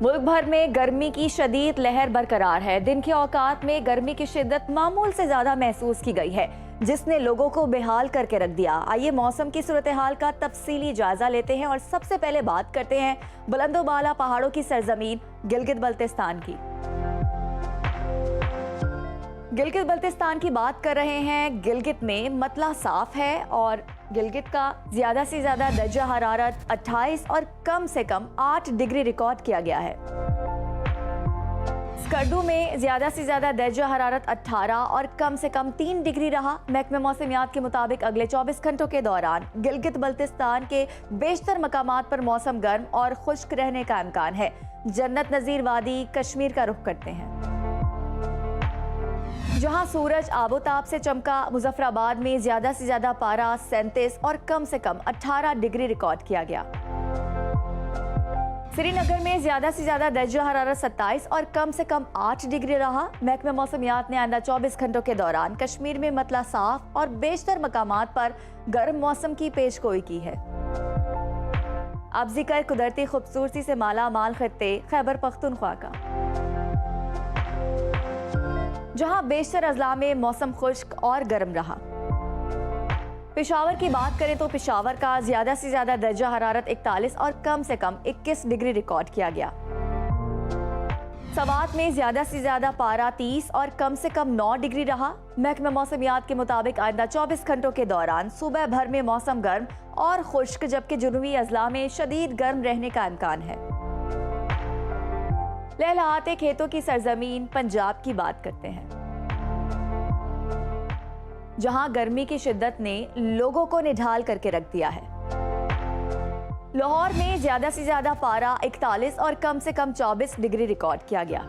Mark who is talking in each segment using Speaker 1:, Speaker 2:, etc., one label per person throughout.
Speaker 1: मुल्क भर में गर्मी की शदीद लहर बरकरार है। दिन के औकात में गर्मी की शिद्दत मामूल से ज्यादा महसूस की गई है, जिसने लोगों को बेहाल करके रख दिया। आइए मौसम की सूरत हाल का तफसीली जायजा लेते हैं और सबसे पहले बात करते हैं बुलंदोबाला पहाड़ों की सरजमीन गिलगित बल्तिस्तान की। गिलगित बल्तिस्तान की बात कर रहे हैं। गिलगित में मतला साफ है और गिलगित का ज्यादा से ज्यादा दर्जा हरारत 28 और कम से कम 8 डिग्री रिकॉर्ड किया गया है। स्कर्दू में ज्यादा से ज्यादा दर्जा हरारत 18 और कम से कम 3 डिग्री रहा। महकमे मौसमियात के मुताबिक अगले 24 घंटों के दौरान गिलगित बल्तिस्तान के बेशतर मकामात पर मौसम गर्म और खुश्क रहने का इम्कान है। जन्नत नजीर वादी कश्मीर का रुख करते हैं, जहां सूरज आबोताब से चमका। मुजफ्फराबाद में ज्यादा से ज्यादा पारा 37 और कम से कम 18 डिग्री रिकॉर्ड किया गया। श्रीनगर में ज्यादा से ज्यादा दर्जा हरारत 27 और कम से कम 8 डिग्री रहा। महकमे मौसमियात ने आइंदा 24 घंटों के दौरान कश्मीर में मतला साफ और बेशतर मकामात पर गर्म मौसम की पेशगोई की है। अब जिक्र कुदरती खूबसूरती से माला माल खित्ते खैबर पख्तूनख्वा का, जहां बेशतर अजला में मौसम खुश्क और गर्म रहा। पेशावर की बात करें तो पेशावर का ज्यादा से ज्यादा दर्जा हरारत 41 और कम से कम 21 डिग्री रिकॉर्ड किया गया। सवात में ज्यादा से ज्यादा पारा 30 और कम से कम 9 डिग्री रहा। महकमे मौसमियात के मुताबिक आइंदा 24 घंटों के दौरान सुबह भर में मौसम गर्म और खुश्क, जबकि जुनूबी अजला में शदीद गर्म रहने का इम्कान है। लहलहाते खेतों की सरजमीन पंजाब की बात करते हैं, जहां गर्मी की शिद्दत ने लोगों को निढाल करके रख दिया है। लाहौर में ज्यादा से ज्यादा पारा 41 और कम से कम 24 डिग्री रिकॉर्ड किया गया।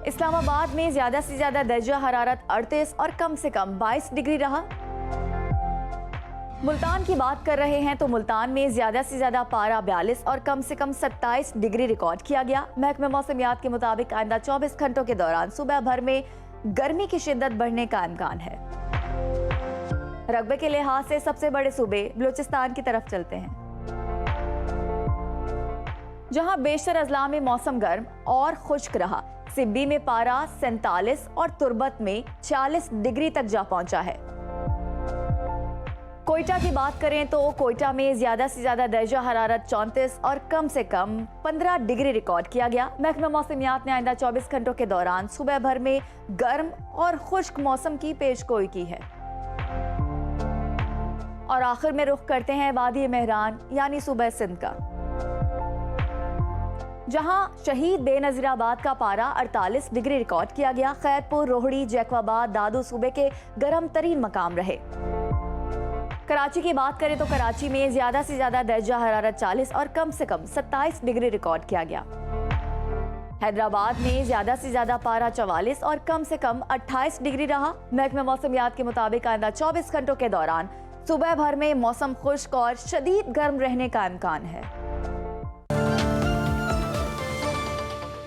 Speaker 1: इस्लामाबाद में ज्यादा से ज्यादा दर्जा हरारत 38 और कम से कम 22 डिग्री रहा। मुल्तान की बात कर रहे हैं तो मुल्तान में ज्यादा से ज्यादा पारा 42 और कम से कम 27 डिग्री रिकॉर्ड किया गया। महकमे मौसमियात के मुताबिक आइंदा 24 घंटों के दौरान सुबह भर में गर्मी की शिद्दत बढ़ने का इम्कान है। रकबे के लिहाज से सबसे बड़े सूबे बलूचिस्तान की तरफ चलते हैं, जहां बेशतर अजला में मौसम गर्म और खुश्क रहा। सिब्बी में पारा 47 और तुर्बत में 40 डिग्री तक जा पहुंचा है। कोयटा की बात करें तो कोयटा में ज्यादा से ज्यादा दर्जा हरारत 34 और कम से कम 15 डिग्री रिकॉर्ड किया गया। महकमे मौसमियात ने आइंदा 24 घंटों के दौरान सुबह भर में गर्म और खुश्क मौसम की पेशगोई की है। और आखिर में रुख करते हैं वादी मेहरान यानी सूबा सिंध का, जहां शहीद बेनजीराबाद का पारा 48 डिग्री रिकॉर्ड किया गया। खैरपुर, रोहड़ी, जैकबाबाद, दादू सूबे के गर्म तरीन मकाम रहे। कराची की बात करें तो कराची में ज्यादा से ज्यादा दर्जा हरारत 40 और कम से कम 27 डिग्री रिकॉर्ड किया गया। हैदराबाद में ज्यादा से ज्यादा पारा 44 और कम से कम 28 डिग्री रहा। महकमे मौसमियात के मुताबिक आइंदा 24 घंटों के दौरान सुबह भर में मौसम खुश्क और शदीद गर्म रहने का इम्कान है।